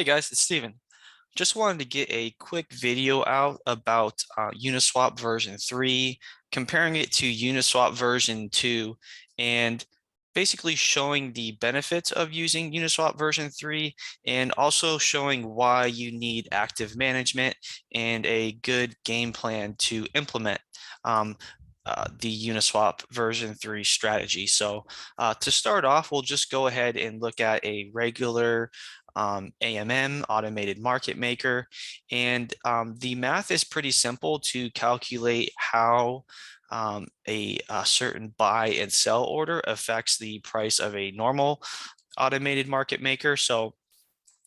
Hey guys, it's Steven. Just wanted to get a quick video out about Uniswap version 3, comparing it to Uniswap version 2, and basically showing the benefits of using Uniswap version 3, and also showing why you need active management and a good game plan to implement um, the Uniswap version 3 strategy. So to start off, we'll just go ahead and look at a regular AMM, automated market maker. And the math is pretty simple to calculate how a certain buy and sell order affects the price of a normal automated market maker. So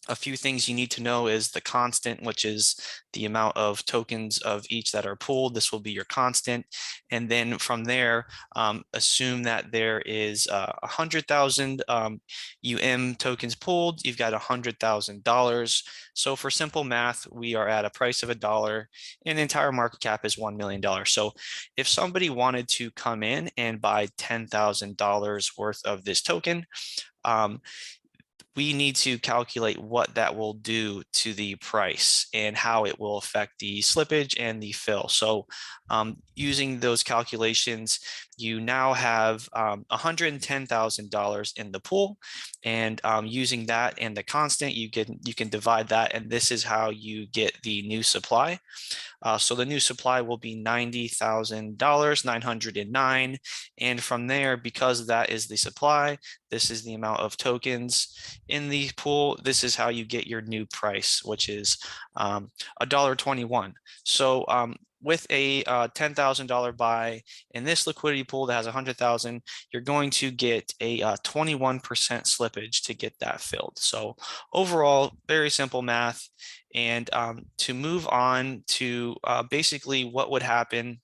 a few things you need to know is the constant, which is the amount of tokens of each that are pooled. This will be your constant. And then from there, assume that there is 100,000 tokens pooled. You've got $100,000. So for simple math, we are at a price of $1 and the entire market cap is $1 million. So if somebody wanted to come in and buy $10,000 worth of this token, we need to calculate what that will do to the price and how it will affect the slippage and the fill. So using those calculations, you now have $110,000 in the pool, and using that and the constant, you can divide that, and this is how you get the new supply. So the new supply will be $90,000, 909. And from there, because that is the supply, this is the amount of tokens in the pool. This is how you get your new price, which is $1.21. So with a $10,000 buy in this liquidity pool that has 100,000, you're going to get a 21% slippage to get that filled. So overall, very simple math. And to move on to basically what would happen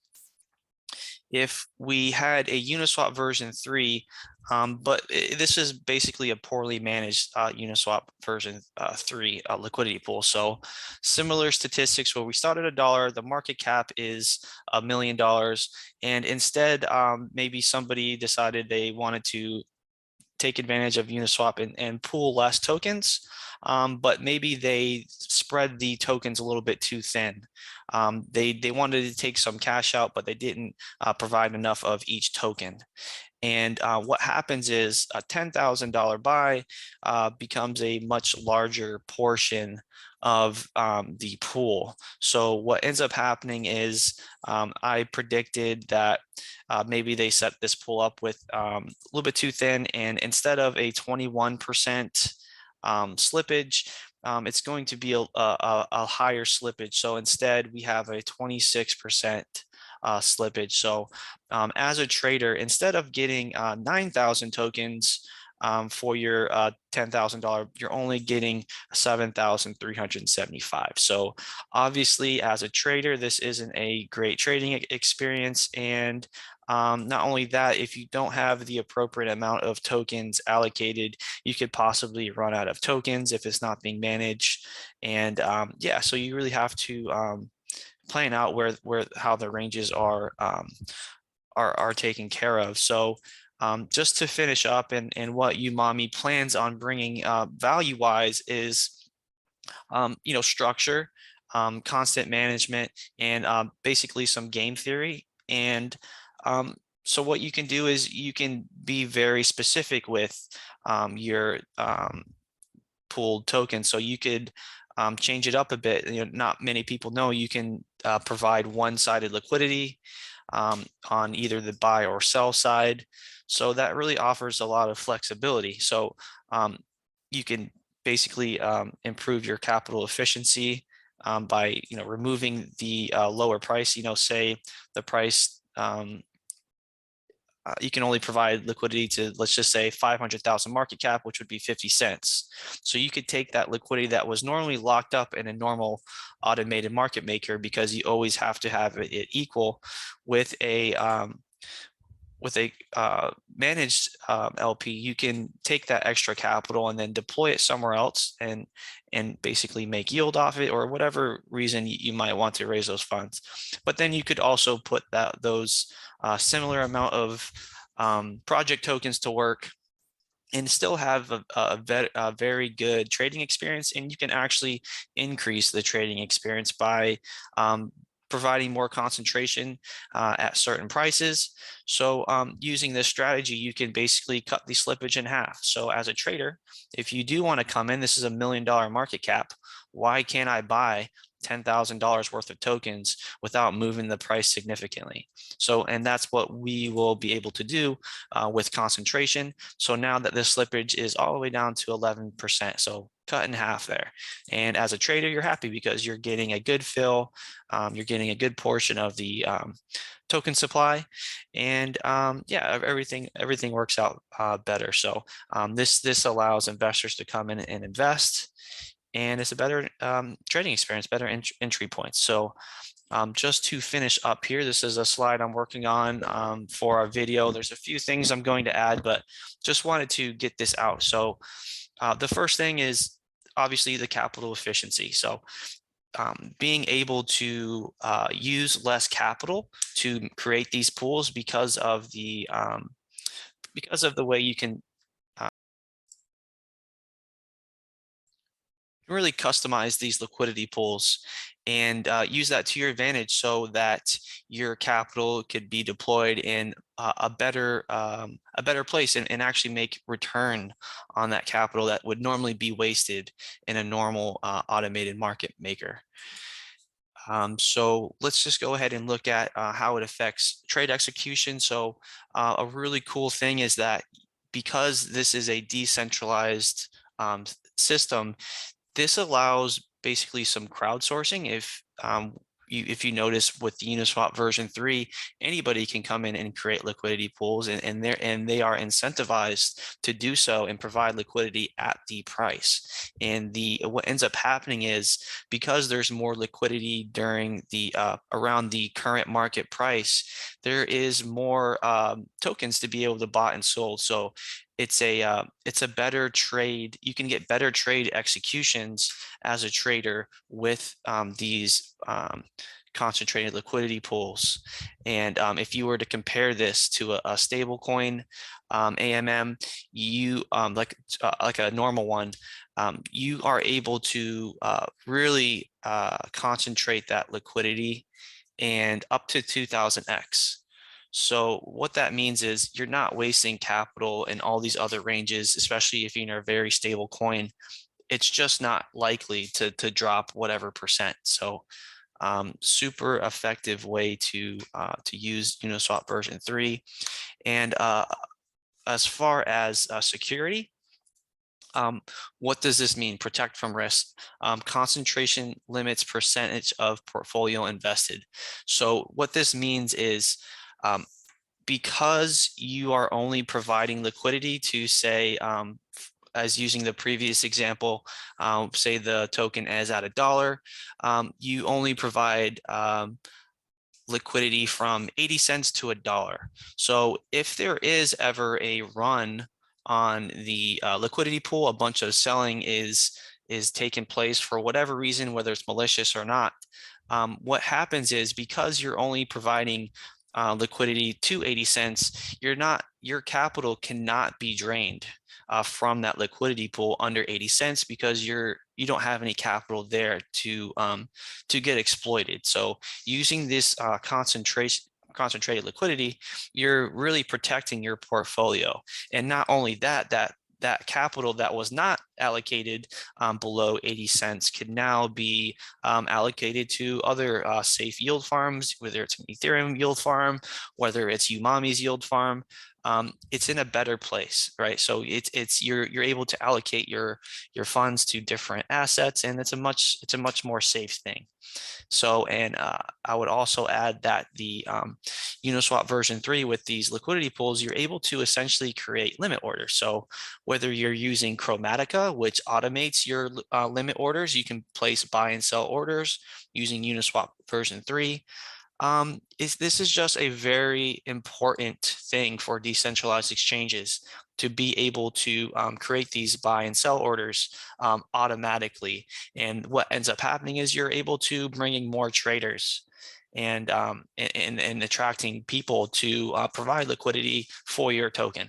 if we had a Uniswap version 3, but this is basically a poorly managed Uniswap version 3 liquidity pool. So similar statistics where we start at $1, the market cap is $1 million, and instead maybe somebody decided they wanted to take advantage of Uniswap and pool less tokens, but maybe they spread the tokens a little bit too thin. They wanted to take some cash out, but they didn't provide enough of each token. And what happens is a $10,000 buy becomes a much larger portion of the pool. So what ends up happening is I predicted that maybe they set this pool up with a little bit too thin, and instead of a 21% slippage, it's going to be a higher slippage. So instead we have a 26% slippage. So as a trader, instead of getting 9,000 tokens for your $10,000, you're only getting 7,375. So obviously as a trader, this isn't a great trading experience. And not only that, if you don't have the appropriate amount of tokens allocated, you could possibly run out of tokens if it's not being managed. And yeah, so you really have to plan out where how the ranges are taken care of. So just to finish up, and what Umami plans on bringing value wise is structure, constant management, and basically some game theory. And so what you can do is you can be very specific with your pooled token. So you could change it up a bit. Not many people know you can provide one-sided liquidity on either the buy or sell side. So that really offers a lot of flexibility. So you can basically improve your capital efficiency by removing the lower price. Say the price, you can only provide liquidity to, let's just say, 500,000 market cap, which would be 50 cents. So you could take that liquidity that was normally locked up in a normal automated market maker, because you always have to have it equal, with a managed LP. You can take that extra capital and then deploy it somewhere else and basically make yield off it, or whatever reason you might want to raise those funds. But then you could also put those similar amount of project tokens to work and still have a very good trading experience. And you can actually increase the trading experience by providing more concentration at certain prices. So using this strategy, you can basically cut the slippage in half. So as a trader, if you do want to come in, this is $1 million market cap. Why can't I buy $10,000 worth of tokens without moving the price significantly? So, and that's what we will be able to do with concentration. So now that this slippage is all the way down to 11%, so cut in half there. And as a trader, you're happy because you're getting a good fill, you're getting a good portion of the token supply, and yeah, everything works out better. So this allows investors to come in and invest, and it's a better trading experience, better entry points. So just to finish up here, this is a slide I'm working on for our video. There's a few things I'm going to add, but just wanted to get this out. So the first thing is obviously the capital efficiency. So being able to use less capital to create these pools because of the way you can really customize these liquidity pools and use that to your advantage so that your capital could be deployed in a better place, and actually make return on that capital that would normally be wasted in a normal automated market maker. So let's just go ahead and look at how it affects trade execution. So a really cool thing is that because this is a decentralized system, this allows basically some crowdsourcing. If you notice with the Uniswap version 3, anybody can come in and create liquidity pools, and they are incentivized to do so and provide liquidity at the price. And what ends up happening is, because there's more liquidity during the around the current market price, there is more tokens to be able to buy and sold. So it's a better trade. You can get better trade executions as a trader with these concentrated liquidity pools. And if you were to compare this to a stable coin AMM, you like a normal one, you are able to really concentrate that liquidity and up to 2000x. So what that means is you're not wasting capital in all these other ranges, especially if you're in a very stable coin. It's just not likely to drop whatever percent. So super effective way to use Uniswap version 3. And as far as security, what does this mean? Protect from risk. Concentration limits percentage of portfolio invested. So what this means is, because you are only providing liquidity to, say, as using the previous example, say the token is at $1, you only provide liquidity from 80 cents to $1. So if there is ever a run on the liquidity pool, a bunch of selling is taking place for whatever reason, whether it's malicious or not, what happens is, because you're only providing liquidity to 80 cents, your capital cannot be drained from that liquidity pool under 80 cents, because you don't have any capital there to get exploited. So using this concentrated liquidity, you're really protecting your portfolio. And not only that, that capital that was not allocated below 80 cents can now be allocated to other safe yield farms, whether it's an Ethereum yield farm, whether it's Umami's yield farm. It's in a better place, right? So you're able to allocate your funds to different assets, and it's a much more safe thing. So, and I would also add that the Uniswap version 3 with these liquidity pools, you're able to essentially create limit orders. So whether you're using Chromatica, which automates your limit orders, you can place buy and sell orders using Uniswap version 3. This is just a very important thing for decentralized exchanges, to be able to create these buy and sell orders automatically. And what ends up happening is you're able to bring in more traders and attracting people to provide liquidity for your token.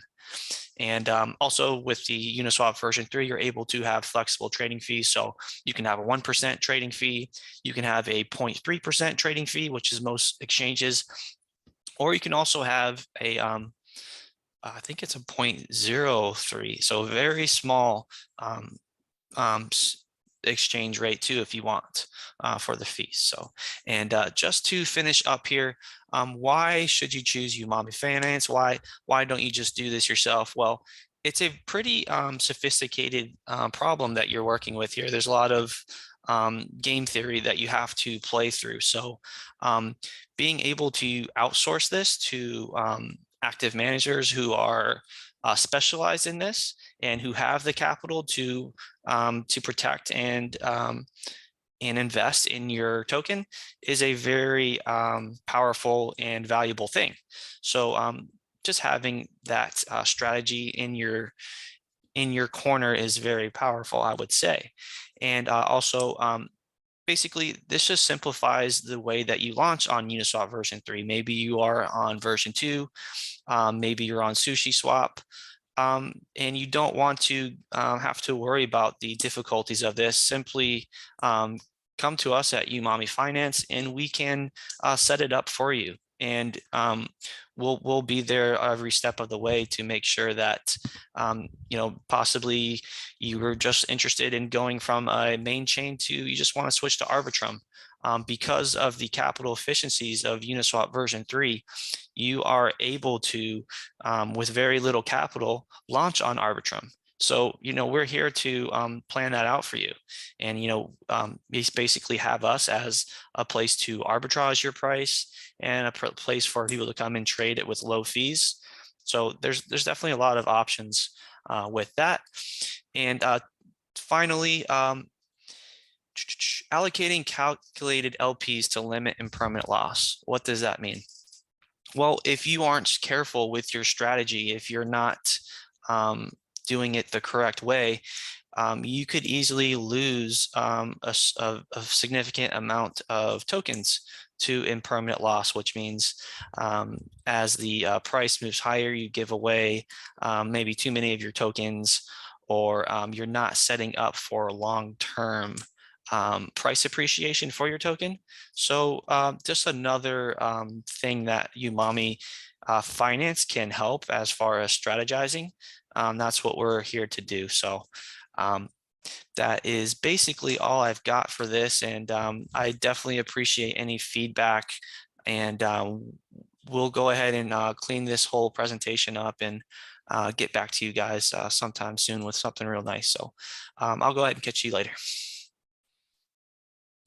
And also with the Uniswap version 3, you're able to have flexible trading fees. So you can have a 1% trading fee, you can have a 0.3% trading fee, which is most exchanges, or you can also have a I think it's a 0.03, so very small um, um, exchange rate too, if you want, for the fees. So, and just to finish up here, why should you choose Umami Finance? Why don't you just do this yourself? Well, it's a pretty sophisticated problem that you're working with here. There's a lot of game theory that you have to play through. So, being able to outsource this to active managers who are specialized in this and who have the capital to protect and invest in your token is a very powerful and valuable thing. So just having that strategy in your corner is very powerful, I would say. And also, basically, this just simplifies the way that you launch on Uniswap version 3. Maybe you are on version 2, maybe you're on SushiSwap, and you don't want to have to worry about the difficulties of this. Simply come to us at Umami Finance, and we can set it up for you. And we'll be there every step of the way to make sure that possibly you were just interested in going from a main chain to you just want to switch to Arbitrum. Because of the capital efficiencies of Uniswap version 3, you are able to, with very little capital, launch on Arbitrum. So, we're here to plan that out for you. And, basically have us as a place to arbitrage your price and a place for people to come and trade it with low fees. So there's definitely a lot of options with that. And finally, allocating calculated LPs to limit impermanent loss. What does that mean? Well, if you aren't careful with your strategy, if you're not doing it the correct way, you could easily lose a significant amount of tokens to impermanent loss, which means as the price moves higher, you give away maybe too many of your tokens, or you're not setting up for long-term price appreciation for your token. So just another thing that Umami Finance can help as far as strategizing. That's what we're here to do. So that is basically all I've got for this. And I definitely appreciate any feedback. And we'll go ahead and clean this whole presentation up and get back to you guys sometime soon with something real nice. So I'll go ahead and catch you later.